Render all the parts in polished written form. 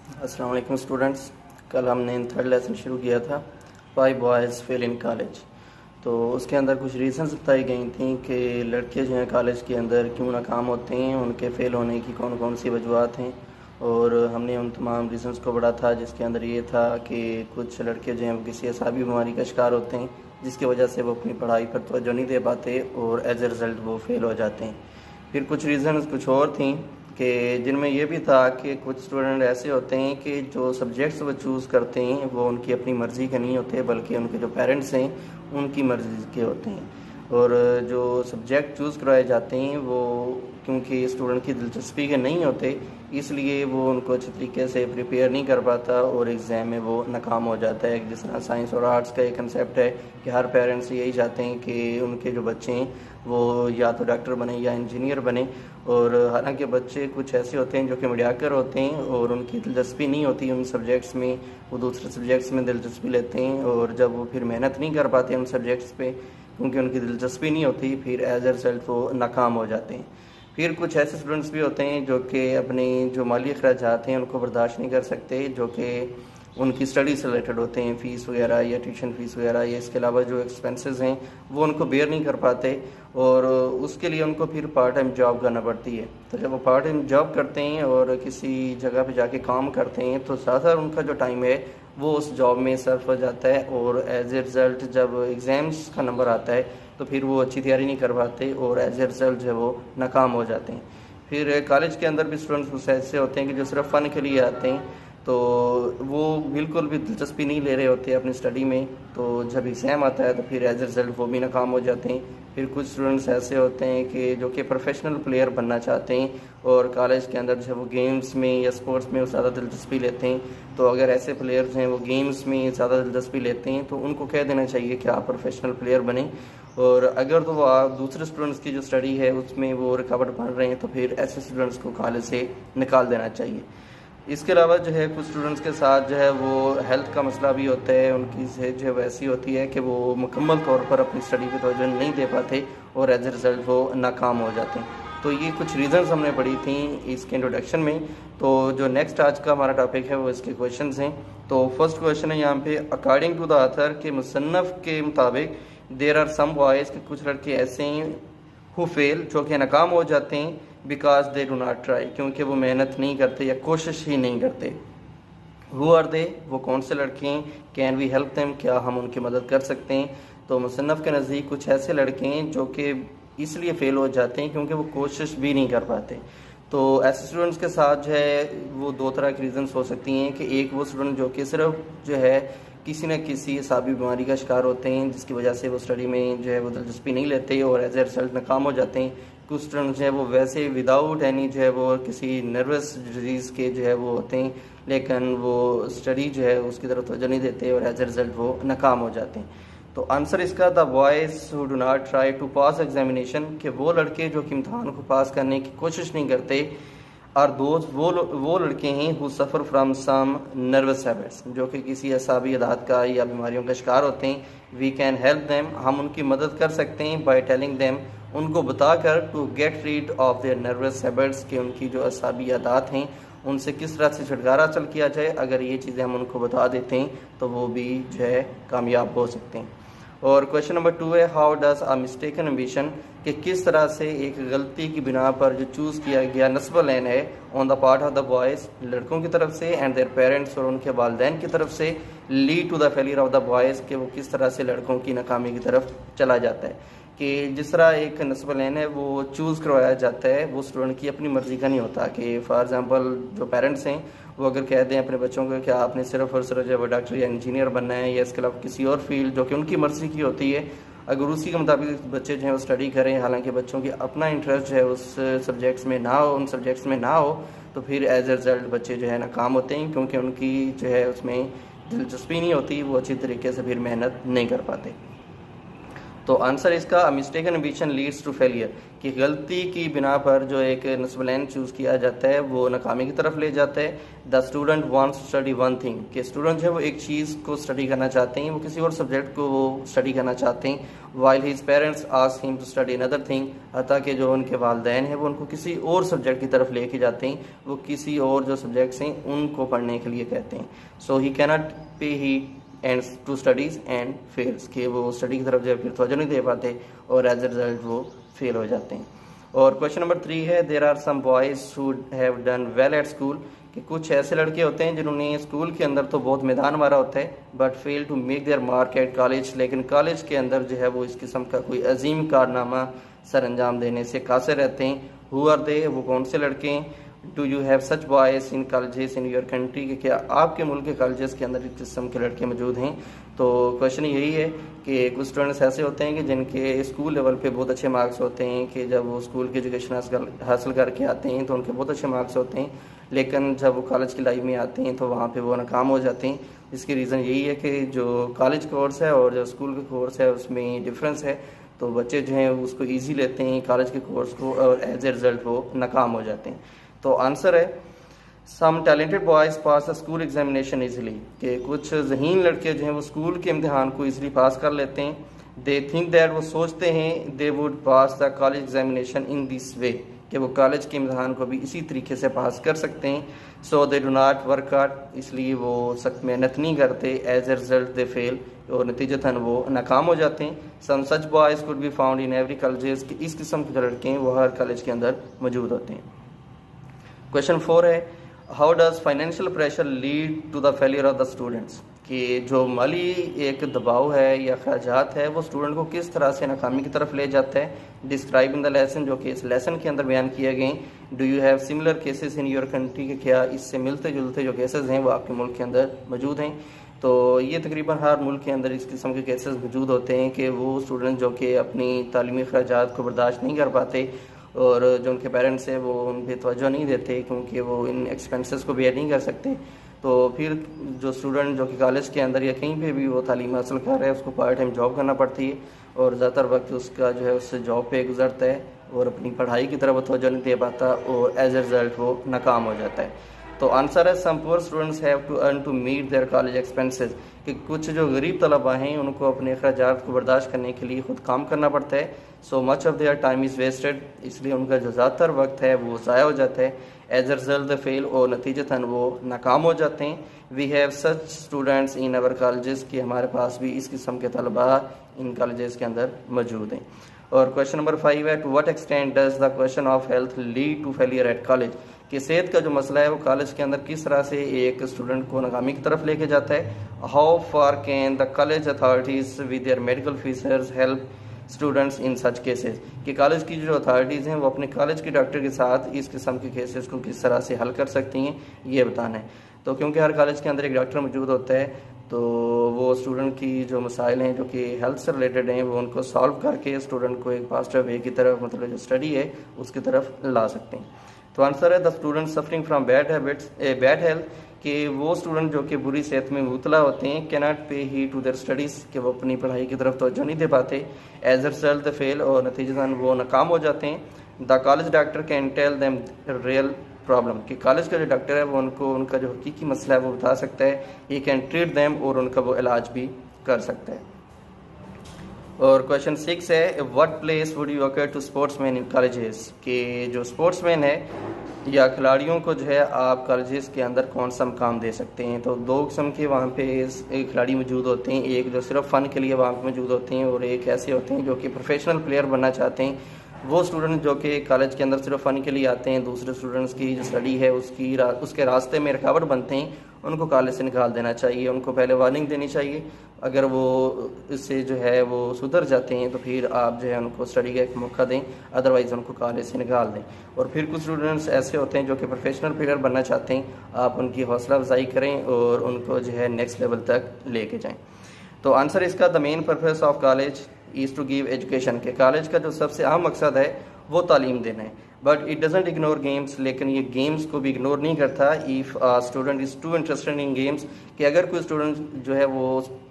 अस्सलाम वालेकुम स्टूडेंट्स। कल हमने थर्ड लेसन शुरू किया था, why boys fail in college. तो उसके अंदर कुछ रीज़न्स बताई गई थी कि लड़के जो हैं कॉलेज के अंदर क्यों नाकाम होते हैं, उनके फ़ेल होने की कौन कौन सी वजूहत हैं। और हमने उन तमाम रीज़न्स को पढ़ा था, जिसके अंदर ये था कि कुछ लड़के जो हैं वो किसी असाबी बीमारी का शिकार होते हैं, जिसकी वजह से वो अपनी पढ़ाई पर तवज्जो नहीं दे पाते और एज ए रिज़ल्ट वो फ़ेल हो जाते हैं। फिर कुछ रीज़न्स कुछ और थी कि जिनमें ये भी था कि कुछ स्टूडेंट ऐसे होते हैं कि जो सब्जेक्ट्स वो चूज़ करते हैं वो उनकी अपनी मर्ज़ी के नहीं होते, बल्कि उनके जो पेरेंट्स हैं उनकी मर्ज़ी के होते हैं। और जो सब्जेक्ट चूज़ करवाए जाते हैं वो क्योंकि स्टूडेंट की दिलचस्पी के नहीं होते, इसलिए वो उनको अच्छे तरीके से प्रिपेयर नहीं कर पाता और एग्ज़ाम में वो नाकाम हो जाता है। जिस तरह साइंस और आर्ट्स का एक कंसेप्ट है कि हर पेरेंट्स यही चाहते हैं कि उनके जो बच्चे हैं वो या तो डॉक्टर बने या इंजीनियर बने, और हालांकि बच्चे कुछ ऐसे होते हैं जो कि मीडियाकर होते हैं और उनकी दिलचस्पी नहीं होती उन सब्जेक्ट्स में, वो दूसरे सब्जेक्ट्स में दिलचस्पी लेते हैं, और जब वो फिर मेहनत नहीं कर पाते उन सब्जेक्ट्स पे क्योंकि उनकी दिलचस्पी नहीं होती, फिर एज ए रिज़ल्ट वो नाकाम हो जाते हैं। फिर कुछ ऐसे स्टूडेंट्स भी होते हैं जो कि अपने जो माली अखराजात हैं उनको बर्दाश्त नहीं कर सकते, जो कि उनकी स्टडी से रिलेटेड होते हैं, फ़ीस वगैरह या ट्यूशन फ़ीस वगैरह या इसके अलावा जो एक्सपेंसेस हैं वो उनको बेयर नहीं कर पाते, और उसके लिए उनको फिर पार्ट टाइम जॉब करना पड़ती है। तो जब वो पार्ट टाइम जॉब करते हैं और किसी जगह पे जाके काम करते हैं तो ज़्यादातर उनका जो टाइम है वो उस जॉब में सर्फ हो जाता है, और एज ए रिज़ल्ट जब एग्ज़ाम्स का नंबर आता है तो फिर वो अच्छी तैयारी नहीं कर पाते और एज ए रिज़ल्ट जो है वो नाकाम हो जाते हैं। फिर कॉलेज के अंदर भी स्टूडेंट्स कुछ ऐसे होते हैं कि जो सिर्फ फ़न के लिए आते हैं, तो वो बिल्कुल भी दिलचस्पी नहीं ले रहे होते अपनी स्टडी में, तो जब एग्ज़ाम आता है तो फिर एज ए रिज़ल्ट वो भी नाकाम हो जाते हैं। फिर कुछ स्टूडेंट्स ऐसे होते हैं कि जो कि प्रोफेशनल प्लेयर बनना चाहते हैं और कॉलेज के अंदर जो वो गेम्स में या स्पोर्ट्स में वो ज़्यादा दिलचस्पी लेते हैं, तो अगर ऐसे प्लेयर्स हैं वो गेम्स में ज़्यादा दिलचस्पी लेते हैं तो उनको कह देना चाहिए कि आप प्रोफेशनल प्लेयर बने, और अगर तो वो आप दूसरे स्टूडेंट्स की जो स्टडी है उसमें वो रुकावट बन रहे हैं तो फिर ऐसे स्टूडेंट्स को कॉलेज से निकाल देना चाहिए। इसके अलावा जो है कुछ स्टूडेंट्स के साथ जो है वो हेल्थ का मसला भी होता है, उनकी सेहत जो है वैसी होती है कि वो मुकम्मल तौर पर अपनी स्टडी पे तवज्जो नहीं दे पाते और एज ए रिज़ल्ट वो नाकाम हो जाते हैं। तो ये कुछ रीज़न्स हमने पढ़ी थी इसके इंट्रोडक्शन में। तो जो नेक्स्ट आज का हमारा टॉपिक है वो इसके क्वेश्चंस हैं। तो फर्स्ट क्वेश्चन है यहाँ पे, अकॉर्डिंग टू द ऑथर के मुसन्नफ़ के मुताबिक देर आर सम बॉयज़ के कुछ लड़के ऐसे हैं हु फेल जो कि नाकाम हो जाते हैं because they do not try, क्योंकि वो मेहनत नहीं करते या कोशिश ही नहीं करते। हु आर दे, वो कौन से लड़के हैं, कैन वी हेल्प देम, क्या हम उनकी मदद कर सकते हैं। तो मुसन्नफ़ के नज़दीक कुछ ऐसे लड़के हैं जो कि इसलिए फ़ेल हो जाते हैं क्योंकि वो कोशिश भी नहीं कर पाते। तो ऐसे स्टूडेंट्स के साथ जो है वो दो तरह की रीज़न्स हो सकती हैं कि एक वो स्टूडेंट जो कि सिर्फ जो है किसी न किसी असाबी बीमारी का शिकार होते हैं जिसकी वजह से वो स्टडी में जो है वो दिलचस्पी नहीं लेते और एज ए रिज़ल्ट नाकाम हो जाते हैं। कुछ स्टूडेंट्स जो है वो वैसे विदाउट एनी जो है वो किसी नर्वस डिजीज़ के जो है वो होते हैं, लेकिन वो स्टडी जो है उसकी तरफ तवज्जो नहीं देते और एज ए रिज़ल्ट वो नाकाम हो जाते हैं। तो आंसर इसका the boys who do not try to pass examination, कि वो लड़के जो कि इम्तहान को पास करने की कोशिश नहीं करते, और दोज वो लड़के हैं who suffer from some nervous habits, जो कि किसी असाबी अदात का या बीमारियों का शिकार होते हैं। वी कैन हेल्प देम, हम उनकी मदद कर सकते हैं बाय टेलिंग देम, उनको बताकर, to get rid of their nervous habits, कि उनकी जो असाबी अदात हैं उनसे किस तरह से छुटकारा चल किया जाए। अगर ये चीज़ें हम उनको बता देते हैं तो वो भी जो है कामयाब हो सकते हैं। और क्वेश्चन नंबर 2 है, how does a mistaken ambition, कि किस तरह से एक गलती की बिना पर जो चूज़ किया गया नस्ब लैन है on the part of the boys, लड़कों की तरफ से, एंड देयर पेरेंट्स, और उनके वालिदैन की तरफ से, lead to the failure of the boys, कि वो किस तरह से लड़कों की नाकामी की तरफ चला जाता है। कि जिस तरह एक नस्ब लैन है वो चूज़ करवाया जाता है, वो स्टूडेंट की अपनी मर्ज़ी का नहीं होता। कि फॉर एग्ज़ाम्पल जो पेरेंट्स हैं वो अगर कह दें अपने बच्चों को कि आपने सिर्फ और सिर्फ जो है डॉक्टर या इंजीनियर बनना है या इसके अलावा किसी और फील्ड जो कि उनकी मर्ज़ी की होती है, अगर उसी के मुताबिक बच्चे जो हैं वो स्टडी करें, हालांकि बच्चों की अपना इंटरेस्ट जो है उस सब्जेक्ट्स में ना हो, उन सब्जेक्ट्स में ना हो, तो फिर एज ए रिज़ल्ट बच्चे जो है नाकाम होते हैं क्योंकि उनकी जो है उसमें दिलचस्पी नहीं होती, वो अच्छी तरीके से फिर मेहनत नहीं कर पाते। तो आंसर इसका, mistaken ambition leads to failure, कि गलती की बिना पर जो एक नस्बलैन चूज़ किया जाता है वो नाकामी की तरफ ले जाता है। The student wants to study one thing, कि स्टूडेंट जो है वो एक चीज़ को स्टडी करना चाहते हैं, वो किसी और सब्जेक्ट को वो स्टडी करना चाहते हैं, while his parents ask him to study another thing, हत्ता कि जो उनके वालिदैन हैं वो उनको किसी और सब्जेक्ट की तरफ लेके जाते हैं, वो किसी और जो सब्जेक्ट्स हैं उनको पढ़ने के लिए कहते हैं। सो he cannot pay he and to studies and fails, कि वो स्टडी की तरफ जो है फिर तवज्जो नहीं दे पाते और एज ए रिजल्ट वो फेल हो जाते हैं। और क्वेश्चन नंबर 3 है, there are some boys who have done well at school, कि कुछ ऐसे लड़के होते हैं जिन्होंने स्कूल के अंदर तो बहुत मैदान मारा होता है but fail to make their mark at college, लेकिन कॉलेज के अंदर जो है वो इस किस्म का कोई अजीम कारनामा सर अंजाम देने से कासिर रहते हैं। हु आर दे, वो कौन से लड़के हैं। Do you have such boys in colleges in your country, कि क्या आपके मुल्क के कॉलेजेस के अंदर इस किस्म के लड़के मौजूद हैं। तो क्वेश्चन यही है कि कुछ स्टूडेंट्स ऐसे होते हैं कि जिनके स्कूल लेवल पे बहुत अच्छे मार्क्स होते हैं, कि जब वो स्कूल की एजुकेशन हासिल करके आते हैं तो उनके बहुत अच्छे मार्क्स होते हैं, लेकिन जब वो कॉलेज की लाइफ में आते हैं तो वहाँ पे वो नाकाम हो जाते हैं। इसकी रीज़न यही है कि जो कॉलेज कोर्स है और जो स्कूल का कोर्स है उसमें डिफरेंस है, तो बच्चे जो हैं उसको ईजी लेते हैं कॉलेज के कोर्स को और एज ए रिज़ल्ट वो नाकाम हो जाते हैं। तो आंसर है some talented boys pass the school examination easily, कि कुछ ज़हीन लड़के जो हैं वो स्कूल के इम्तिहान को ईजिली पास कर लेते हैं। दे थिंक दैट, वो सोचते हैं they would pass the college examination in this way, कि वो कॉलेज के इम्तिहान को भी इसी तरीके से पास कर सकते हैं। So they do not work hard, इसलिए वो सख्त मेहनत नहीं करते। As a result they fail, और नतीजतन वो नाकाम हो जाते हैं। Some such boys could be found in every colleges, कि इस किस्म के जो लड़के हैं वो हर कॉलेज के अंदर मौजूद होते हैं। क्वेश्चन 4 है, how does financial pressure lead to the failure of the students, कि जो माली एक दबाव है या खर्चात है वो स्टूडेंट को किस तरह से नाकामी की तरफ ले जाता है। डिस्क्राइब इन द लेसन, जो कि इस लेसन के अंदर बयान किए गए। Do you have similar cases in your country, के क्या इससे मिलते जुलते जो केसेस हैं वो आपके मुल्क के अंदर मौजूद हैं। तो ये तकरीबन हर मुल्क के अंदर इस किस्म के केसेस मौजूद होते हैं कि वो स्टूडेंट जो कि अपनी तालीमी खर्चात को बर्दाश्त नहीं कर पाते और जो उनके पेरेंट्स हैं वो उन पर तवज्जो नहीं देते क्योंकि वो इन एक्सपेंसेस को बेयर नहीं कर सकते। तो फिर जो स्टूडेंट जो कि कॉलेज के अंदर या कहीं पे भी वो तालीम हासिल कर रहा है उसको पार्ट टाइम जॉब करना पड़ती है और ज़्यादातर वक्त उसका जो है उससे जॉब पे गुजरता है और अपनी पढ़ाई की तरफ तवज्जो नहीं दे पाता और एज ए रिज़ल्ट वो नाकाम हो जाता है। तो आंसर है some poor students have to earn to meet their college expenses, कि कुछ जो गरीब तलबा हैं उनको अपने अखराजात को बर्दाश्त करने के लिए खुद काम करना पड़ता है। So much of their time is wasted, इसलिए उनका जो ज़्यादातर वक्त है वो ज़ाया हो जाता है। As a result they fail, और नतीजतन वो नाकाम हो जाते हैं। We have such students in our colleges, कि हमारे पास भी इस किस्म के तलबा इन कॉलेजेस के अंदर मौजूद हैं। और क्वेश्चन नंबर 5 है, to what extent does the question of health lead to failure at college, कि सेहत का जो मसला है वो कॉलेज के अंदर किस तरह से एक स्टूडेंट को नाकामी की तरफ लेके जाता है। How far can the college authorities with their medical officers help students in such cases, कि कॉलेज की जो अथॉरिटीज़ हैं वो अपने कॉलेज के डॉक्टर के साथ इस किस्म के केसेस को किस तरह से हल कर सकती हैं ये बताना है। तो क्योंकि हर कॉलेज के अंदर एक डॉक्टर मौजूद होता है तो वो स्टूडेंट की जो मसाइल हैं जो कि हेल्थ से रिलेटेड हैं वो उनको सॉल्व करके स्टूडेंट को एक पॉजिटिव वे की तरफ, मतलब जो स्टडी है उसकी तरफ ला सकते हैं। तो आंसर है the student suffering from bad habits bad health, कि वो स्टूडेंट जो कि बुरी सेहत में मुबतला होते हैं cannot pay he to their studies, कि वो अपनी पढ़ाई की तरफ तवज्जो नहीं दे पाते। As a result they fail, और नतीजतन वो नाकाम हो जाते हैं। The college doctor can tell them real problem, कि कॉलेज का जो डॉक्टर है वो उनको उनका जो हकीकी मसला है वो बता सकता है। ही कैन ट्रीट देम, और उनका वो इलाज भी कर सकता है। और क्वेश्चन 6 है, what place would you accord to sportsman in colleges, कि जो स्पोर्ट्समैन है या खिलाड़ियों को जो है आप कॉलेजेस के अंदर कौन सा मकाम दे सकते हैं। तो दो किस्म के वहाँ पे खिलाड़ी मौजूद होते हैं, एक जो सिर्फ फ़न के लिए वहाँ पे मौजूद होते हैं और एक ऐसे होते हैं जो कि प्रोफेशनल प्लेयर बनना चाहते हैं। वो स्टूडेंट जो कि कॉलेज के अंदर सिर्फ फ़न के लिए आते हैं, दूसरे स्टूडेंट्स की जो स्टडी है उसके रास्ते में रुकावट बनते हैं, उनको कॉलेज से निकाल देना चाहिए। उनको पहले वार्निंग देनी चाहिए, अगर वो इससे जो है वो सुधर जाते हैं तो फिर आप जो है उनको स्टडी का एक मौका दें, अदरवाइज़ उनको कॉलेज से निकाल दें। और फिर कुछ स्टूडेंट्स ऐसे होते हैं जो कि प्रोफेशनल प्लेयर बनना चाहते हैं, आप उनकी हौसला अफजाई करें और उनको जो है नेक्स्ट लेवल तक लेके जाएँ। तो आंसर इसका the main purpose of college is to give education, के कॉलेज का जो सबसे अहम मकसद है वो तालीम देना है। But it doesn't ignore games, लेकिन ये गेम्स को भी इग्नोर नहीं करता if student is too interested in games, कि अगर कोई स्टूडेंट जो है वो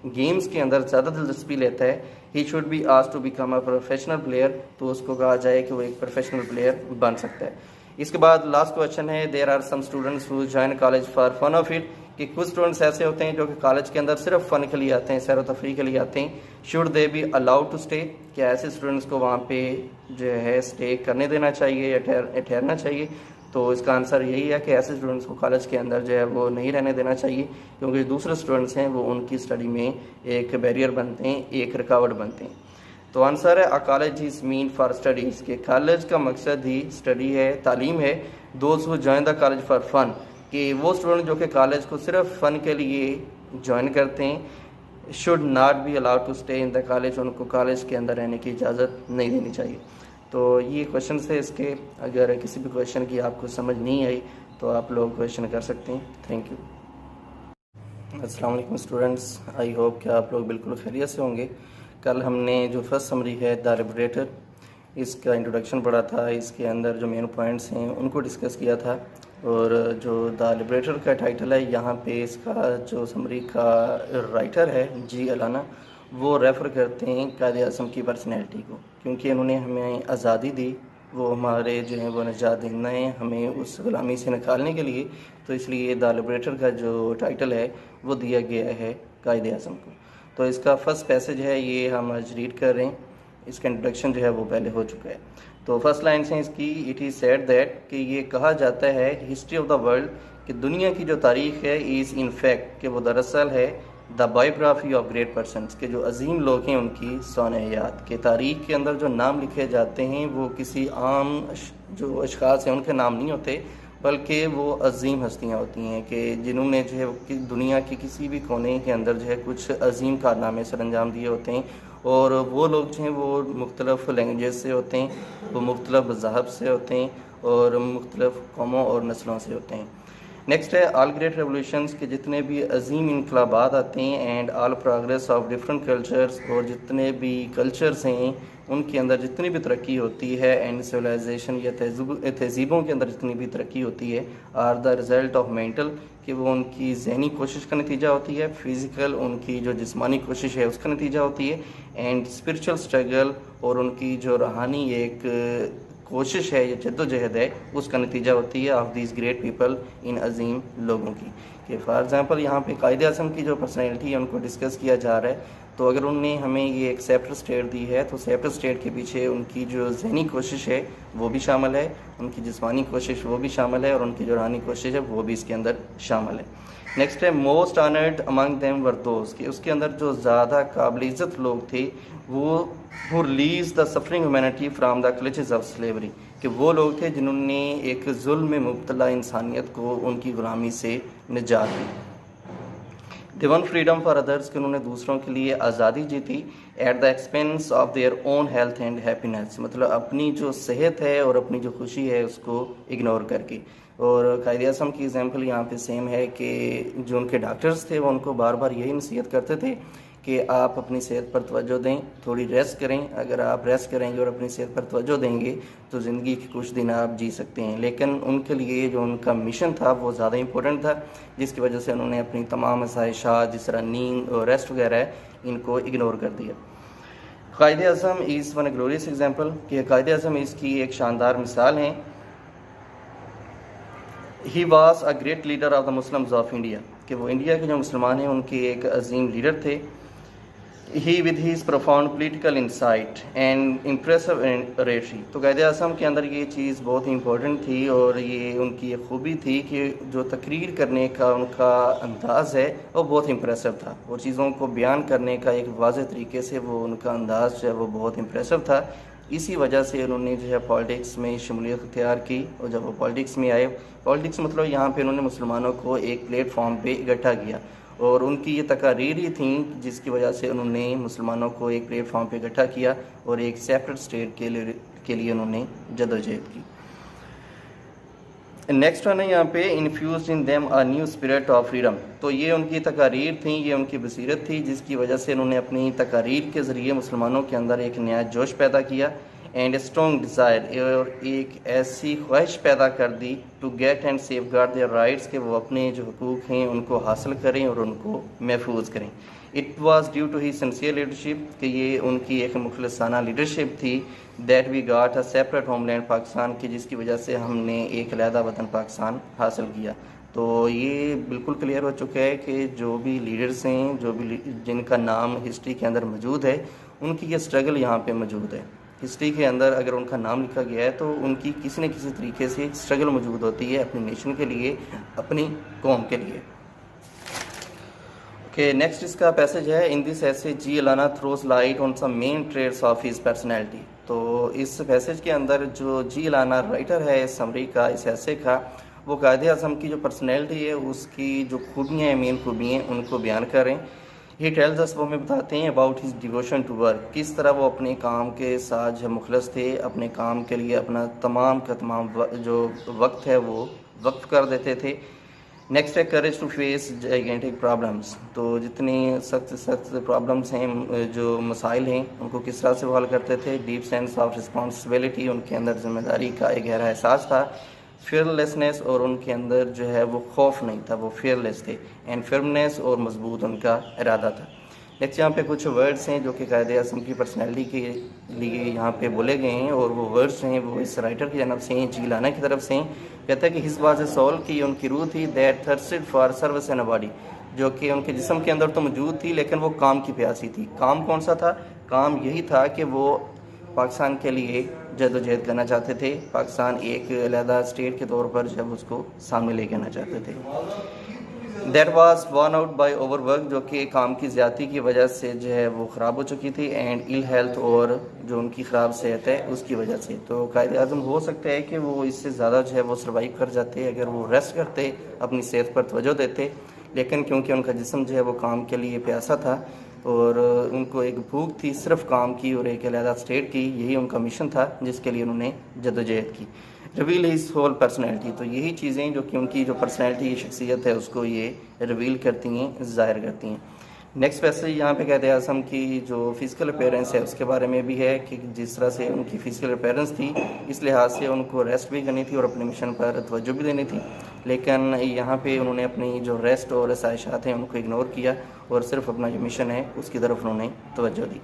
गेम्स के अंदर ज़्यादा दिलचस्पी लेता है, he should be asked to become a professional player, तो उसको कहा जाए कि वो एक प्रोफेशनल प्लेयर बन सकता है। इसके बाद लास्ट क्वेश्चन है, there are some students who join college for fun of it, कि कुछ स्टूडेंट्स ऐसे होते हैं जो कि कॉलेज के अंदर सिर्फ फ़न के लिए आते हैं, सैर व तफरी के लिए आते हैं। Should they be allowed to stay, क्या ऐसे स्टूडेंट्स को वहाँ पे जो है स्टे करने देना चाहिए या ठहरना चाहिए? तो इसका आंसर यही है कि ऐसे स्टूडेंट्स को कॉलेज के अंदर जो है वो नहीं रहने देना चाहिए, क्योंकि दूसरे स्टूडेंट्स हैं वो उनकी स्टडी में एक बैरियर बनते हैं, एक रुकावट बनते हैं। तो आंसर है, a college is mean for studies, के कॉलेज का मकसद ही स्टडी है, तालीम है। दोस्त who join the college for fun, कि वो स्टूडेंट जो कि कॉलेज को सिर्फ फ़न के लिए ज्वाइन करते हैं, should not be allowed to stay in the college, उनको कॉलेज के अंदर रहने की इजाज़त नहीं देनी चाहिए। तो ये क्वेश्चन थे इसके, अगर किसी भी क्वेश्चन की आपको समझ नहीं आई तो आप लोग क्वेश्चन कर सकते हैं। Thank you. अस्सलाम वालेकुम स्टूडेंट्स, आई होप कि आप लोग बिल्कुल खैरियत से होंगे। कल हमने जो फर्स्ट समरी है द लिबरेटर, इसका इंट्रोडक्शन पढ़ा था, इसके अंदर जो मेन पॉइंट्स हैं उनको डिस्कस किया था। और जो द लिबरेटर का टाइटल है, यहाँ पे इसका जो समरी का राइटर है जी अलाना, वो रेफ़र करते हैं कायद-ए-आज़म की पर्सनैलिटी को, क्योंकि इन्होंने हमें आज़ादी दी, वो हमारे जो है वो निजात देना है हमें उस ग़ुलामी से निकालने के लिए, तो इसलिए द लिबरेटर का जो टाइटल है वो दिया गया है कायद-ए-आज़म को। तो इसका फर्स्ट पैसेज है, ये हम आज रीड कर रहे हैं, इसका इंट्रोडक्शन जो है वो पहले हो चुका है। तो फर्स्ट लाइन से इसकी, इट इज़ सेड दैट, कि ये कहा जाता है हिस्ट्री ऑफ द वर्ल्ड, कि दुनिया की जो तारीख़ है, इज़ इन फैक्ट, कि वो दरअसल है the biography of great persons, के जो अजीम लोग हैं उनकी सौन हयात, के तारीख़ के अंदर जो नाम लिखे जाते हैं वो किसी आम जो अशख़ास हैं उनके नाम नहीं होते, बल्कि वो अजीम हस्तियाँ होती हैं कि जिन्होंने जो है कि दुनिया के किसी भी कोने के अंदर जो है कुछ अजीम कारनामे सर अंजाम दिए होते हैं। और वो लोग जो हैं वो मुख्तलिफ़ लैंग्वेज से होते हैं, वो मुख्तलिफ़ मज़ाहब से होते हैं और मुख्तलिफ़ कौमों और नस्लों से होते हैं। नेक्स्ट है ऑल ग्रेट रेवोल्यूशंस, के जितने भी अजीम इनकलाबात आते हैं, and all progress of different cultures, और जितने भी कल्चर्स हैं उनके अंदर जितनी भी तरक्की होती है, एंड सिविलाइजेशन या तहज़ीबों के अंदर जितनी भी तरक्की होती है, are the result of mental, कि वो उनकी ज़हनी कोशिश का नतीजा होती है, फ़िज़िकल उनकी जो जिस्मानी कोशिश है उसका नतीजा होती है, एंड स्पिरिचुअल स्ट्रगल और उनकी जो रूहानी एक कोशिश है या जद्दोजहद है उसका नतीजा होती है ऑफ दीज ग्रेट पीपल, इन अजीम लोगों की। कि फॉर एग्ज़ाम्पल यहाँ पे कायद-ए-आज़म की जो पर्सनैलिटी है उनको डिस्कस किया जा रहा है, तो अगर उनने हमें ये एक सेपरेट स्टेट दी है तो सेपरेट स्टेट के पीछे उनकी जो ज़हनी कोशिश है वो भी शामिल है, उनकी जिस्मानी कोशिश वो भी शामिल है, और उनकी जो रूहानी कोशिश है वो भी इसके अंदर शामिल है। नेक्स्ट है most honoured among them were दोस्त, कि उसके अंदर जो ज़्यादा काबिल इज़्ज़त लोग थे वो who release the suffering humanity from the clutches of slavery, कि वो लोग थे जिन्होंने एक जुल्म में मुब्तला इंसानियत को उनकी ग़ुलामी से निजात दी। दे वन फ्रीडम फॉर अदर्स, कि उन्होंने दूसरों के लिए आज़ादी जीती, at the expense of their own health and happiness, मतलब अपनी जो सेहत है और अपनी जो खुशी है उसको इग्नोर करके। और कायद-ए-आज़म की एग्जांपल यहाँ पे सेम है कि जो उनके डॉक्टर्स थे वो उनको बार बार यही नसीहत करते थे कि आप अपनी सेहत पर तवज्जो दें, थोड़ी रेस्ट करें। अगर आप रेस्ट करेंगे और अपनी सेहत पर तवज्जो देंगे तो ज़िंदगी के कुछ दिन आप जी सकते हैं। लेकिन उनके लिए जो उनका मिशन था वो ज़्यादा इंपॉर्टेंट था, जिसकी वजह से उन्होंने अपनी तमाम आसाइशात जिस तरह नींद और रेस्ट वगैरह है इनको इग्नोर कर दिया। Quaid-e-Azam is one glorious example, कि कायद-ए-आज़म इसकी एक शानदार मिसाल हैं। He was a great leader of the Muslims of India, कि वो इंडिया के जो मुसलमान हैं उनके एक अजीम लीडर थे। He with his profound political insight and impressive oratory, तो कायद-ए-आज़म के अंदर ये चीज़ बहुत ही इंपॉर्टेंट थी और ये उनकी एक खूबी थी कि जो तकरीर करने का उनका अंदाज़ है वो बहुत इम्प्रेसिव था, और चीज़ों को बयान करने का एक वाज़ेह तरीके से वो उनका अंदाज़ जो है वो बहुत इम्प्रेसिव था। इसी वजह से उन्होंने जो है पॉलिटिक्स में शमूलियत इख्तियार की, और जब वो पॉलिटिक्स में आए, पॉलिटिक्स मतलब यहाँ पे उन्होंने मुसलमानों को एक प्लेटफॉर्म पे इकट्ठा किया, और उनकी ये तकारीर ही थी जिसकी वजह से उन्होंने मुसलमानों को एक प्लेटफॉर्म पे इकट्ठा किया और एक सेपरेट स्टेट के लिए उन्होंने जदोजहद की। नेक्स्ट वन है यहाँ पे infuse in them a new spirit of freedom, तो ये उनकी तकारीर थी, ये उनकी बसीरत थी जिसकी वजह से उन्होंने अपनी तकारीर के ज़रिए मुसलमानों के अंदर एक नया जोश पैदा किया। एंड स्ट्रॉन्ग डिज़ायर, और एक ऐसी ख्वाहिश पैदा कर दी to get and safeguard their rights, कि वो अपने जो हकूक़ हैं उनको हासिल करें और उनको महफूज करें। It was due to he sincere leadership, कि ये उनकी एक मुखलसाना लीडरशिप थी, that we got a separate homeland Pakistan की, जिसकी वजह से हमने एक अलहदा वतन पाकिस्तान हासिल किया। तो ये बिल्कुल क्लियर हो चुका है कि जो भी लीडर्स हैं, जो भी जिनका नाम हिस्ट्री के अंदर मौजूद है, उनकी ये स्ट्रगल यहाँ पे मौजूद है। हिस्ट्री के अंदर अगर उनका नाम लिखा गया है तो उनकी किसी न किसी तरीके से स्ट्रगल मौजूद होती है अपनी नेशन के लिए, अपनी कौम के लिए। ओके, नेक्स्ट इसका पैसेज है, in this essay G Allana throws light on some main traits of his personality. तो इस पैसेज के अंदर जो जी अलाना राइटर है इस समरी का, इस ऐसे का, वो कायदे आज़म की जो पर्सनैलिटी है उसकी जो खूबियाँ हैं, मेन खूबियाँ हैं, उनको बयान करें। ही टेल्स अस, वो हमें बताते हैं about his devotion to work, किस तरह वो अपने काम के साथ जो मुखलस थे, अपने काम के लिए अपना तमाम का तमाम जो वक्त है वो वक्फ कर देते थे। नेक्स्ट है courage to face gigantic problems, तो जितनी सख्त प्रॉब्लम्स हैं, जो मसाइल हैं, उनको किस तरह से वो हल करते थे। डीप सेंस ऑफ रिस्पॉन्सिबिलिटी, उनके अंदर जिम्मेदारी का एक गहरा एहसास था। फियरलेसनेस, और उनके अंदर जो है वो खौफ नहीं था, वो फियरलेस थे। एंड फिर्मनेस, और मजबूत उनका इरादा था। नेक्स्ट यहाँ पे कुछ वर्ड्स हैं जो कि कायदे आज़म की पर्सनैलिटी के लिए यहाँ पे बोले गए हैं, और वो वर्ड्स हैं वो इस राइटर की जानब से हैं, जी लाना की तरफ से हैं। कहता है कि हिज वाज ए सोल, की उनकी रूह थी, that thirsted for service and body, जो कि उनके जिस्म के अंदर तो मौजूद थी लेकिन वो काम की प्यासी थी। काम कौन सा था? काम यही था कि वो पाकिस्तान के लिए जदोजहद करना चाहते थे, पाकिस्तान एक अलहदा स्टेट के तौर पर जब उसको सामने लेके आना चाहते थे। That was worn out by overwork, जो कि काम की ज़्यादती की वजह से जो है वो ख़राब हो चुकी थी। एंड इल हेल्थ, और जो उनकी ख़राब सेहत है उसकी वजह से। तो कायदे आज़म हो सकता है कि वो इससे ज़्यादा जो है वो सर्वाइव कर जाते अगर वो रेस्ट करते, अपनी सेहत पर तवज्जो देते, लेकिन क्योंकि उनका जिस्म जो है वो काम के लिए प्यासा था और उनको एक भूख थी सिर्फ काम की और एक अलहदा स्टेट की, यही उनका मिशन था जिसके लिए उन्होंने जदोजहद की। रिवील हिज होल पर्सनैलिटी, तो यही चीज़ें जो कि उनकी जो पर्सनैलिटी, शख्सियत है, उसको ये रिवील करती हैं, ज़ाहिर करती हैं। नेक्स्ट पैसेज यहाँ पे कहते हैं आज़म की जो फ़िज़िकल अपीयरेंस है उसके बारे में भी है कि जिस तरह से उनकी फ़िज़िकल अपीयरेंस थी, इस लिहाज से उनको रेस्ट भी करनी थी और अपने मिशन पर तवज्जो भी देनी थी, लेकिन यहाँ पे उन्होंने अपनी जो रेस्ट और आसाइशात हैं उनको इग्नोर किया और सिर्फ अपना जो मिशन है उसकी तरफ उन्होंने तवज्जो दी।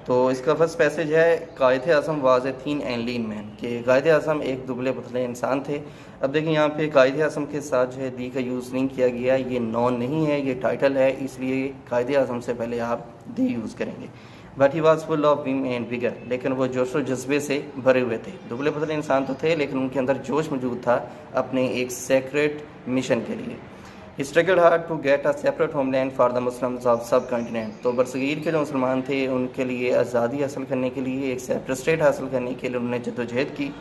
तो इसका फर्स्ट पैसेज है, कायदे आज़म was a thin and lean man, कि कायदे आज़म एक दुबले पतले इंसान थे। अब देखिए यहाँ पे कायदे आज़म के साथ जो है दी का यूज़ नहीं किया गया, ये नॉन नहीं है, ये टाइटल है, इसलिए कायदे आज़म से पहले आप दी यूज़ करेंगे। But he was full of Vim and vigour, लेकिन वो जोश और जज्बे से भरे हुए थे। दुबले पतले इंसान तो थे लेकिन उनके अंदर जोश मौजूद था अपने एक सेक्रेट मिशन के लिए। He struggled hard to get a separate homeland for the Muslims of subcontinent, तो बरसगीर के जो मुसलमान थे उनके लिए आज़ादी हासिल करने के लिए, एक सेपरेट स्टेट हासिल करने के लिए उन्होंने जद्दोजहद की।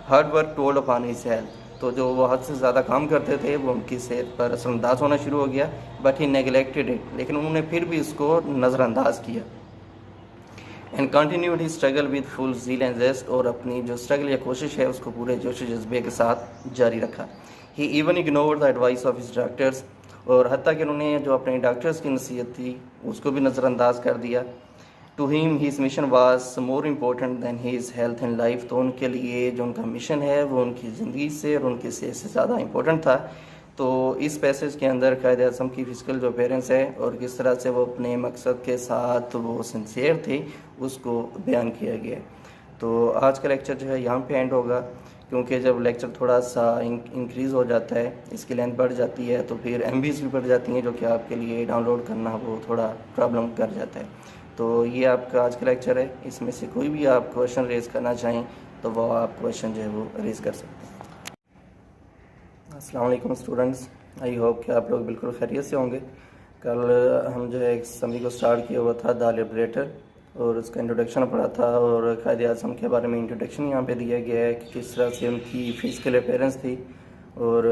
Hard work told upon his health, तो जो वो हद से ज़्यादा काम करते थे वो उनकी सेहत पर असरअंदाज होना शुरू हो गया। बट ही नेगलेक्टेड इट, लेकिन उन्होंने फिर भी इसको नज़रअंदाज किया। And continued he struggle with full zeal and zest, और अपनी जो स्ट्रगल या कोशिश है उसको पूरे जोश जज्बे के साथ जारी रखा। He even ignored the advice of his doctors, और हत्ता कि उन्होंने जो अपने डॉक्टर्स की नसीहत थी उसको भी नज़रअंदाज कर दिया। To him his mission was more important than his health and life, तो उनके लिए जो उनका मिशन है वो उनकी ज़िंदगी से और उनकी सेहत से ज़्यादा इम्पोर्टेंट था। तो इस पैसेज के अंदर कायदे आज़म की फ़िज़िकल जो अपीयरेंस है और किस तरह से वो अपने मकसद के साथ वो सिंसियर थे उसको बयान किया गया। तो आज का लेक्चर जो है यहाँ पे एंड होगा, क्योंकि जब लेक्चर थोड़ा सा इंक्रीज़ हो जाता है, इसकी लेंथ बढ़ जाती है, तो फिर MBs भी बढ़ जाती हैं, जो कि आपके लिए डाउनलोड करना वो थोड़ा प्रॉब्लम कर जाता है। तो ये आपका आज का लेक्चर है, इसमें से कोई भी आप क्वेश्चन रेज़ करना चाहें तो वो आप क्वेश्चन जो है वो रेज़ कर सकते हैं। अस्सलाम वालेकुम स्टूडेंट्स, आई होप कि आप लोग बिल्कुल खैरियत से होंगे। कल हम जो है एक समरी को स्टार्ट किया हुआ था द लिबरेटर, और उसका इंट्रोडक्शन पढ़ा था, और कायदे आज़म के बारे में इंट्रोडक्शन यहाँ पे दिया गया है कि किस तरह से उनकी फ़िज़िकल अपीयरेंस थी। और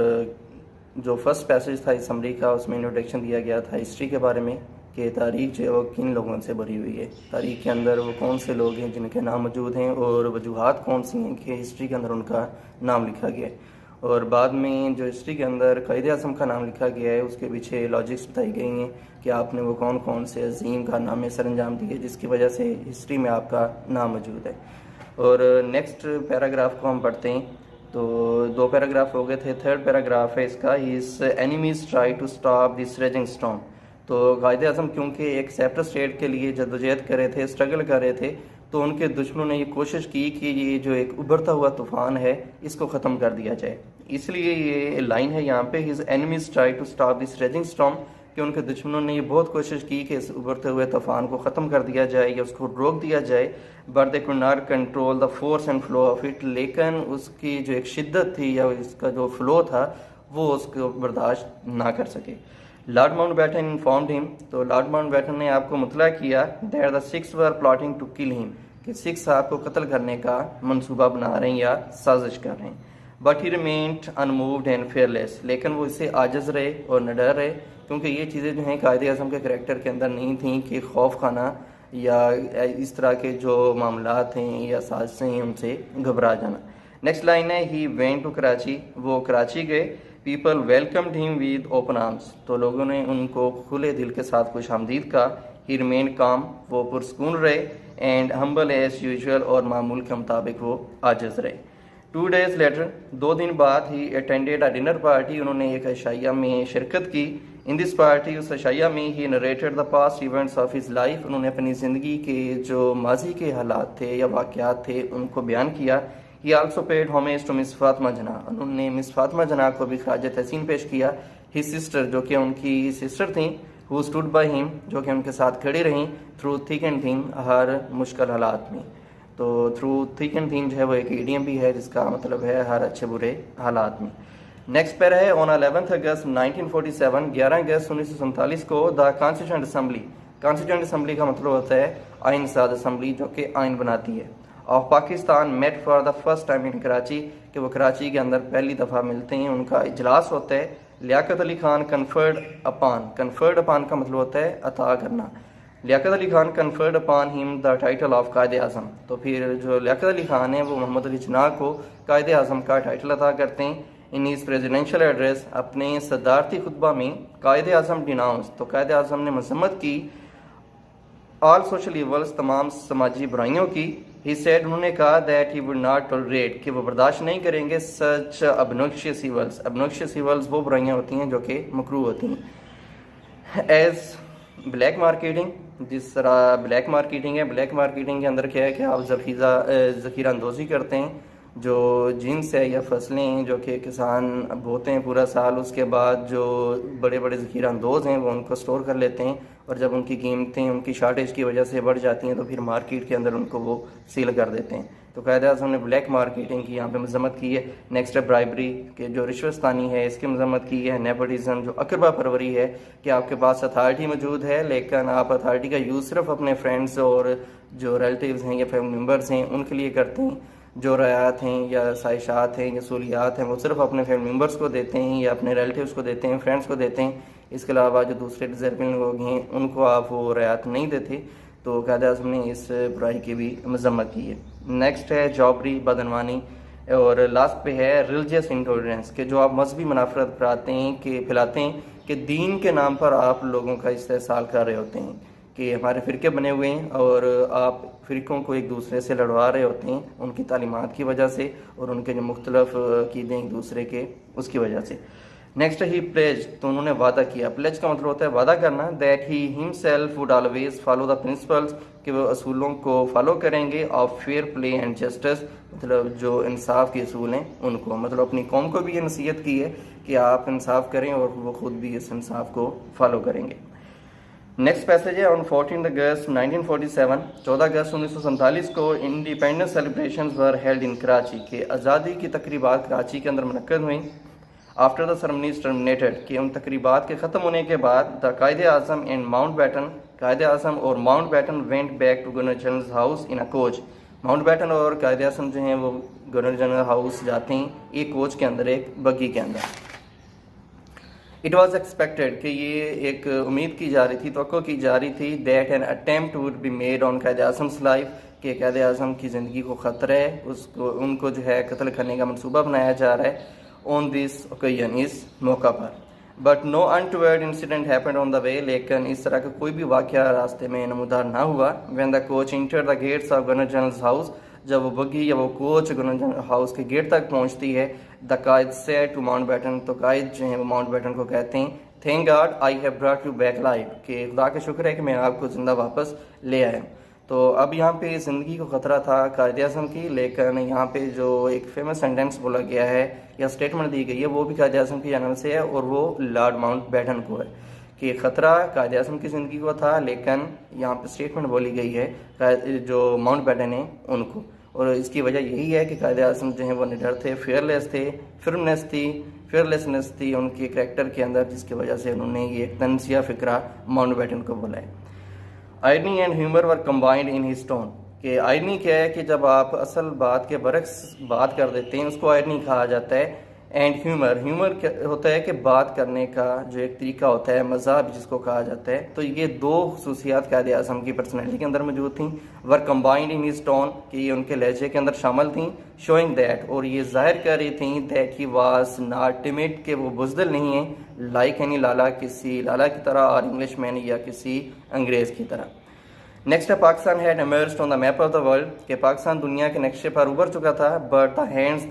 जो फर्स्ट पैसेज था इस समरी का उसमें इंट्रोडक्शन दिया गया था हिस्ट्री के बारे में, कि तारीख़ जो है वो किन लोगों से भरी हुई है, तारीख़ के अंदर वो कौन से लोग हैं जिनके नाम मौजूद हैं और वजूहात कौन सी हैं कि हिस्ट्री के अंदर उनका नाम लिखा गया है। और बाद में जो हिस्ट्री के अंदर कायदे आज़म का नाम लिखा गया है उसके पीछे लॉजिक्स बताई गई हैं कि आपने वो कौन कौन से अजीम कारनामे सर अंजाम दिए जिसकी वजह से हिस्ट्री में आपका नाम मौजूद है। और नेक्स्ट पैराग्राफ को हम पढ़ते हैं। तो 2 पैराग्राफ हो गए थे, थर्ड पैराग्राफ है इसका, his enemies try to stop this raging storm. तो कायदे आज़म क्योंकि एक सेपरेट स्टेट के लिए जद्दोजहद कर रहे थे, स्ट्रगल कर रहे थे, तो उनके दुश्मनों ने ये कोशिश की कि ये जो एक उभरता हुआ तूफ़ान है इसको ख़त्म कर दिया जाए। इसलिए ये लाइन है यहाँ पे, his enemies try to stop this raging storm, कि उनके दुश्मनों ने ये बहुत कोशिश की कि इस उभरते हुए तूफ़ान को ख़त्म कर दिया जाए या उसको रोक दिया जाए, but they could not control the force and flow of it. लेकिन उसकी जो एक शिद्दत थी या इसका जो फ्लो था वो उसको बर्दाश्त ना कर सके। लॉर्ड माउंटबेटन इन्फॉर्म्ड हिम, तो लॉर्ड माउंटबेटन ने आपको मुतला किया that the six were plotting to kill him, कि सिक्स आपको कत्ल करने का मंसूबा बना रहे हैं या साजिश कर रहे हैं। But he remained unmoved and fearless, लेकिन वो इससे आजिज़ रहे और निडर रहे, क्योंकि ये चीज़ें जो हैं कायदे आज़म के करैक्टर के अंदर नहीं थी कि खौफ खाना या इस तरह के जो मामलात हैं या साजिशें हैं उनसे घबरा जाना। नेक्स्ट लाइन है, ही वेंट टू कराची, वो कराची गए। People welcomed him with open arms, तो लोगों ने उनको खुले दिल के साथ खुश आमदीद कहा। ही रिमेन काम, वो पुरस्कून रहे, एंड हम्बल एज यूजुअल, और मामूल के मुताबिक वो आजिज़ रहे। 2 days later, 2 दिन बाद he attended a dinner party, उन्होंने एक अशाइया में शिरकत की। इन दिस पार्टी, उस अशाइया में ही narrated the past events of his life, उन्होंने अपनी ज़िंदगी के जो माजी के हालात थे या वाक़यात थे उनको बयान किया। He also paid homage to Miss Fatima Jinnah, उन्होंने मिस फातिमा जना को भी खराज तहसीन पेश किया। हिज सिस्टर, जो कि उनकी सिस्टर थी, हु स्टूड बाय हिम, जो कि उनके साथ खड़ी रहीं, थ्रू थिक एंड थिन, हर मुश्किल हालात में। तो थ्रू थिक एंड थिन जो है वो एक ईडियम भी है जिसका मतलब है हर अच्छे बुरे हालात में। नेक्स्ट पैरा है, ऑन 11 अगस्त 1947, 11 अगस्त 1947 को the constituent assembly, constituent assembly का मतलब होता है आइन साज असम्बली, जो कि आइन बनाती है, of Pakistan met for the first time in Karachi, कि वो कराची के अंदर पहली दफ़ा मिलते हैं, उनका इजलास होता है। Liaquat Ali Khan conferred upon, conferred upon का मतलब होता है अता करना। Liaquat Ali Khan conferred upon him the title of Quaid-e Azam, तो फिर जो लियाकत अली खान है वो मोहम्मद अली जिन्ना को कायदे आज़म का टाइटल अता करते हैं। इन इस प्रेजिडेंशियल एड्रेस, अपने सदारती खुतबा में कायदे आज़म डिनाउंस, तो कायदे आज़म ने मजम्मत की ऑल सोशल इवल्स, तमाम समाजी बुराइयों की। ही सेड, उन्होंने कहा that he would not tolerate, कि वो बर्दाश्त नहीं करेंगे सच अबनोक्शियस इवल्स, अबनोक्शियस इवल्स वो बुराइयाँ होती हैं जो कि मकरूह होती हैं। एज ब्लैक मार्केटिंग, जिस तरह ब्लैक मार्केटिंग है, ब्लैक मार्केटिंग के अंदर क्या है कि आप ज़ख़ीरा अंदोज़ी करते हैं, जो जिन्स है या फसलें हैं जो कि किसान बोते हैं पूरा साल, उसके बाद जो बड़े बड़े ज़ख़ीरा अंदोज़ हैं वो उनको स्टोर कर लेते हैं, और जब उनकी कीमतें उनकी शार्टेज की वजह से बढ़ जाती हैं तो फिर मार्केट के अंदर उनको वो सील कर देते हैं। तो कायदे आज़म ने ब्लैक मार्केटिंग की यहाँ पे मजम्मत की है। नेक्स्ट है ब्राइबरी, के जो रिश्वतस्तानी है इसकी मजम्मत की है। नेपोटिज़म, जो अकरबा परवरी है, कि आपके पास अथॉरिटी मौजूद है लेकिन आप अथॉरिटी का यूज़ सिर्फ अपने फ्रेंड्स और जो रिलेटिव्स हैं या फैमिली मेम्बर्स हैं उनके लिए करते हैं। जो रायात हैं या साइशात हैं या सूलियात हैं वो सिर्फ अपने फैमिली मेम्बर्स को देते हैं या अपने रिलेटिव्स को देते हैं, फ्रेंड्स को देते हैं। इसके अलावा जो दूसरे डिज़र्विंग लोग हैं उनको आप वो रायात नहीं देते। तो कायदे आज़म ने इस बुराई की भी मजम्मत की है। नेक्स्ट है जॉबरी, बदनवानी, और लास्ट पे है रिलीजियस इंटॉलरेंस, के जो आप मजहबी मुनाफरत फैलाते हैं कि दीन के नाम पर आप लोगों का इस्तेहसाल कर रहे होते हैं, कि हमारे फ़िरके बने हुए हैं और आप फ़िरकों को एक दूसरे से लड़वा रहे होते हैं उनकी तालीमात की वजह से और उनके जो मुख्तलिफ क़ीदे एक दूसरे के उसकी वजह से। नेक्स्ट ही प्लेज, तो उन्होंने वादा किया। प्लेज का मतलब होता है वादा करना। That he himself would always follow the principles, कि वो असूलों को फॉलो करेंगे of fair play and justice, मतलब जो इंसाफ के असूल हैं उनको, मतलब अपनी कौम को भी ये नसीहत की है कि आप इंसाफ करें और वो ख़ुद भी इस इंसाफ को फॉलो करेंगे। नेक्स्ट पैसेज है, ऑन 14 अगस्त 1947, 14 अगस्त 1947 को independence celebrations were held in Karachi, के आज़ादी की तकरीबात कराची के अंदर मुनक्कद हुई। आफ्टर द सेरेमनीज टर्मिनेटेड, कि उन तकरीबात के ख़त्म होने के बाद द कायदे आज़म एंड माउंटबेटन, कायदे आज़म और Mountbatten went back to Governor General House in a coach. Mountbatten और कायदे आज़म जो हैं वो गवर्नर जनरल हाउस जाते हैं एक कोच के अंदर, एक बग्गी के अंदर। इट वॉज एक्सपेक्टेड, कि ये एक उम्मीद की जा रही थी, तवक्को की जा रही थी, that N attempt would be made on कायदे आज़म्स लाइफ, कि कायदे आज़म की ज़िंदगी को ख़तरा है, उसको उनको जो है कत्ल करने का मनसूबा बनाया जा रहा है ऑन दिस ओकेजन, इस मौका पर। But no untoward incident happened on the way, लेकिन इस तरह का कोई भी वाक़या रास्ते में नमूदार ना हुआ। When the coach enter the gates of Governor General House, जब वो बग्गी या वो कोच गवर्नर हाउस के गेट तक पहुंचती है, the Quaid said to Mountbatten, तो कायद जो है वो माउंटबेटन को कहते हैं, thank God I have brought you back live, कि खुदा का शुक्र है कि मैं आपको ज़िंदा वापस ले आया। तो अब यहाँ पे ज़िंदगी को ख़तरा था कायद-ए-आज़म की, लेकिन यहाँ पे जो एक फेमस सेंटेंस बोला गया है या स्टेटमेंट दी गई है वो भी कायद-ए-आज़म की जानब से है, और वो लॉर्ड माउंटबेटन को है कि ख़तरा कायद-ए-आज़म की ज़िंदगी को था, लेकिन यहाँ पे स्टेटमेंट बोली गई है जो माउंटबेटन है उनको। और इसकी वजह यही है कि कायद-ए-आज़म जो हैं वो निडर थे, फेयरलेसनेस थी उनके करैक्टर के अंदर, जिसकी वजह से उन्होंने ये एक तंज़िया फ़िक्रा माउंटबेटन को बोला है। Irony and humour were combined in his tone, कि आयरनी क्या है कि जब आप असल बात के बरक्स बात कर देते हैं उसको आयरनी कहा जाता है। एंड ह्यूमर क्या होता है कि बात करने का जो एक तरीका होता है, मज़ाक जिसको कहा जाता है। तो ये दो खसूसियात कायद-ए-आज़म की पर्सनैलिटी के अंदर मौजूद थी। वर कंबाइंड इन हिज टोन, कि ये उनके लहजे के अंदर शामिल थी। शोइंग दैट, और ये जाहिर कर रही थी that he was not timid, कि वो बुज़दिल नहीं है, लाइक एनी लाला, किसी लाला की तरह, और इंग्लिश मैन या किसी अंग्रेज़ की तरह। नेक्स्ट है Pakistan had emerged on the map of the world, कि पाकिस्तान दुनिया के नक्शे पर उभर चुका था। But the hands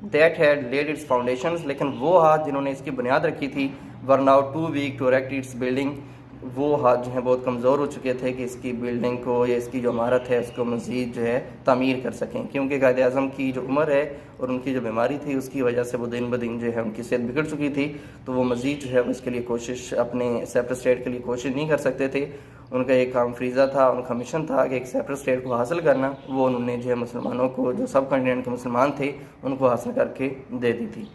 that had laid its foundations, लेकिन वो हाथ जिन्होंने इसकी बुनियाद रखी थी, were now too weak to erect its building, वो हाथ जो है बहुत कमज़ोर हो चुके थे कि इसकी बिल्डिंग को या इसकी जो इमारत है उसको मज़ीद जो है तामीर कर सकें, क्योंकि कायद-ए-आज़म की जो उम्र है और उनकी जो बीमारी थी उसकी वजह से वो दिन ब दिन जो है उनकी सेहत बिगड़ चुकी थी। तो वो मज़ीद जो है इसके लिए कोशिश, अपने सेपरेट स्टेट के लिए कोशिश नहीं कर सकते थे। उनका एक काम फ्रीज़ा था, उनका मिशन था कि एक सेपरेट स्टेट को हासिल करना, वो उन्होंने जो है मुसलमानों को, जो सब कॉन्टिनेंट के मुसलमान थे, उनको हासिल करके दे दी थी।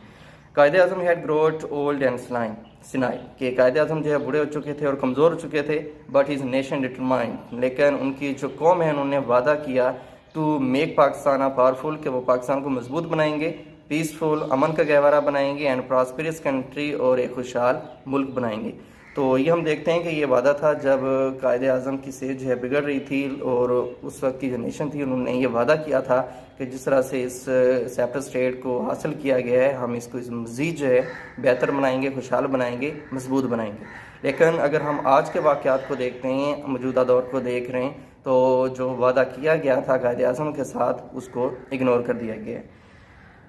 Quaid-e-Azam had Grote old and senile, कि कायद-ए-आज़म जो है बूढ़े हो चुके थे और कमज़ोर हो चुके थे। बट हिज नेशन डिटरमाइंड, लेकिन उनकी जो कौम है उन्होंने वादा किया टू मेक पाकिस्तान पावरफुल, कि वो पाकिस्तान को मजबूत बनाएंगे, पीसफुल, अमन का गहवारा बनाएंगे, एंड प्रॉस्पेरस कंट्री, और एक खुशहाल मुल्क बनाएंगे। तो ये हम देखते हैं कि ये वादा था जब कायद-ए-आज़म की सेहत जो है बिगड़ रही थी, और उस वक्त की जो नेशन थी उन्होंने ये वादा किया था कि जिस तरह से इस सेपरेट स्टेट को हासिल किया गया है, हम इसको इस मज़ीद जो है बेहतर बनाएंगे, खुशहाल बनाएंगे, मजबूत बनाएंगे। लेकिन अगर हम आज के वाक़यात को देखते हैं, मौजूदा दौर को देख रहे हैं, तो जो वादा किया गया था कायद-ए-आज़म के साथ उसको इग्नोर कर दिया गया है।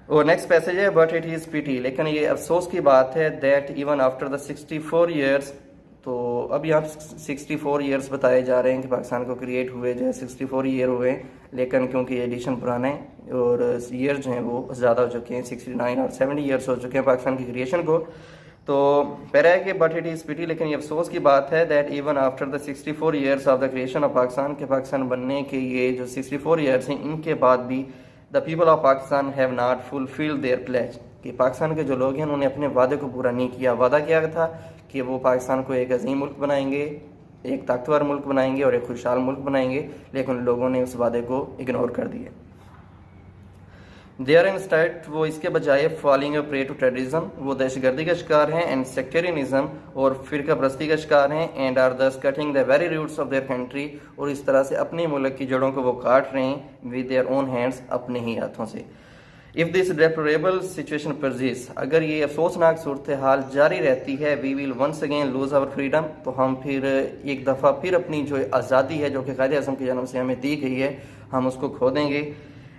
और नेक्स्ट पैसेज है, बट इट इज़ पिटी, लेकिन ये अफसोस की बात है, that even after the 64 years, तो अब यहाँ 64 ईयर्स बताए जा रहे हैं कि पाकिस्तान को क्रिएट हुए जो है 64 ईयर हुए हैं, लेकिन क्योंकि एडिशन पुराना है और ईयर जो हैं वो ज़्यादा हो चुके हैं, 69 और 70 ईयर्स हो चुके हैं पाकिस्तान की क्रिएशन को। तो पैरा है कि बट इट इज़ पिटी, लेकिन ये अफसोस की बात है, that even after the 64 years of the creation of Pakistan, के पाकिस्तान बनने के ये जो 64 ईयर्स हैं, इनके बाद भी the people of Pakistan have not fulfilled their pledge, कि पाकिस्तान के जो लोग हैं उन्होंने अपने वादे को पूरा नहीं किया। वादा क्या था कि वो पाकिस्तान को एक अजीम मुल्क बनाएंगे, एक ताकतवर मुल्क बनाएंगे और एक खुशहाल मुल्क बनाएंगे, लेकिन लोगों ने उस वादे को इग्नोर कर दिया। देयर इंस्टेड, वो इसके बजाय फॉलिंग प्रे टू टेररिज्म, वो दहशतगर्दी का शिकार हैं, एंड सेक्टेरियनिज्म, और फिरका परस्ती का शिकार हैं, and are thus cutting the very roots of their country, और इस तरह से अपने मुल्क की जड़ों को वो काट रहे हैं विद देयर ओन हैंड्स, अपने ही हाथों से। If this deplorable situation persist, अगर ये अफसोसनाक सूरत हाल जारी रहती है, we will once again lose our freedom, तो हम फिर एक दफ़ा फिर अपनी जो आज़ादी है जो कि कायद-ए-आज़म की जानब से हमें दी गई है, हम उसको खो देंगे।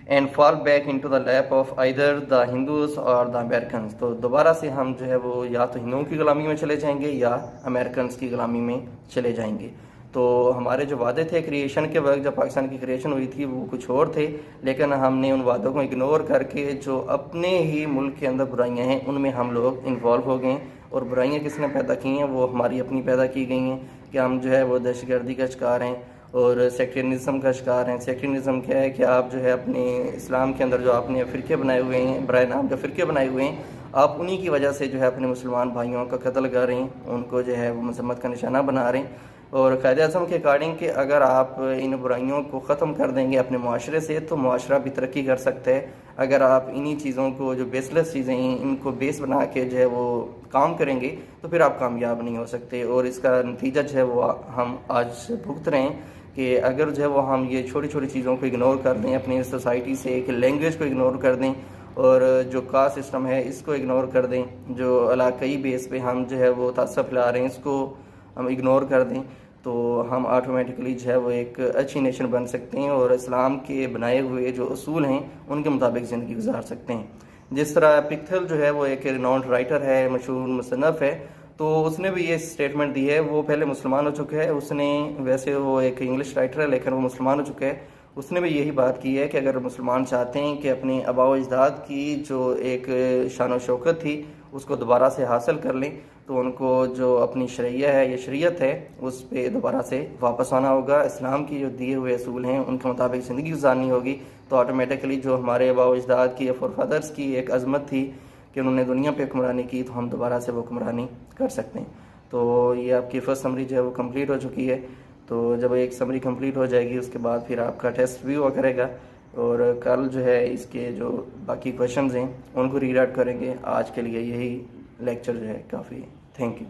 And fall back into the lap of either the Hindus और द अमेरिकन, तो दोबारा से हम जो है वो या तो हिंदुओं की गुलामी में चले जाएंगे या अमेरिकन की गुलामी में चले जाएंगे। तो हमारे जो वादे थे क्रिएशन के वक्त, जब पाकिस्तान की क्रिएशन हुई थी, वो कुछ और थे, लेकिन हमने उन वादों को इग्नोर करके जो अपने ही मुल्क के अंदर बुराइयां हैं उनमें हम लोग इन्वॉल्व हो गए। और बुराइयां किसने पैदा की हैं? वो हमारी अपनी पैदा की गई हैं कि हम जो है वो दहशतगर्दी का शिकार हैं और सेक्टेरियनिज्म का शिकार हैं। सेक्टेरियनिज्म क्या है कि आप जो है अपने इस्लाम के अंदर जो आपने फ़िरके बनाए हुए हैं, बराए नाम जो फ़िरके बनाए हुए हैं, आप उन्हीं की वजह से जो है अपने मुसलमान भाइयों का कत्ल कर रहे हैं, उनको जो है वो मजम्मत का निशाना बना रहे हैं। और कायद-ए-आज़म के अकॉर्डिंग कि अगर आप इन बुराइयों को ख़त्म कर देंगे अपने माशरे से, तो माशरा भी तरक्की कर सकता है। अगर आप इन्हीं चीज़ों को, जो बेसलेस चीज़ें हैं, इनको बेस बना के जो है वो काम करेंगे, तो फिर आप कामयाब नहीं हो सकते। और इसका नतीजा जो है वो हम आज भुगत रहे हैं कि अगर जो है वो हम ये छोटी छोटी चीज़ों को इग्नोर कर दें, अपनी सोसाइटी से एक लैंग्वेज को इग्नोर कर दें, और जो कास्ट सिस्टम है इसको इग्नोर कर दें, जो इलाकई बेस पे हम जो है वो तसव्वुफ़ फैला रहे हैं इसको हम इग्नोर कर दें, तो हम ऑटोमेटिकली जो है वो एक अच्छी नेशन बन सकते हैं और इस्लाम के बनाए हुए जो असूल हैं उनके मुताबिक ज़िंदगी गुजार सकते हैं। जिस तरह पिक्थल जो है वो एक रिनाउंड राइटर है, मशहूर मुसन्नफ़ है, तो उसने भी ये स्टेटमेंट दी है। वो पहले मुसलमान हो चुका है, उसने, वैसे वो एक इंग्लिश राइटर है लेकिन वो मुसलमान हो चुका है। उसने भी यही बात की है कि अगर मुसलमान चाहते हैं कि अपने आबा व अजदाद की जो एक शान व शौकत थी उसको दोबारा से हासिल कर लें, तो उनको जो अपनी शरिया है या शरीयत है उस पर दोबारा से वापस आना होगा। इस्लाम की जो दिए हुए असूल हैं उनके मुताबिक ज़िंदगी गुजारनी होगी। तो ऑटोमेटिकली जो हमारे आबा व अजदाद की या फोरफादर्स की एक अज़मत थी कि उन्होंने दुनिया पे हुक्मरानी की, तो हम दोबारा से वो हुक्मरानी कर सकते हैं। तो ये आपकी फ़र्स्ट समरी जो है वो कंप्लीट हो चुकी है। तो जब एक समरी कंप्लीट हो जाएगी उसके बाद फिर आपका टेस्ट भी हुआ करेगा और कल जो है इसके जो बाकी क्वेश्चंस हैं उनको रीड आउट करेंगे। आज के लिए यही लेक्चर जो है काफ़ी है। Thank you.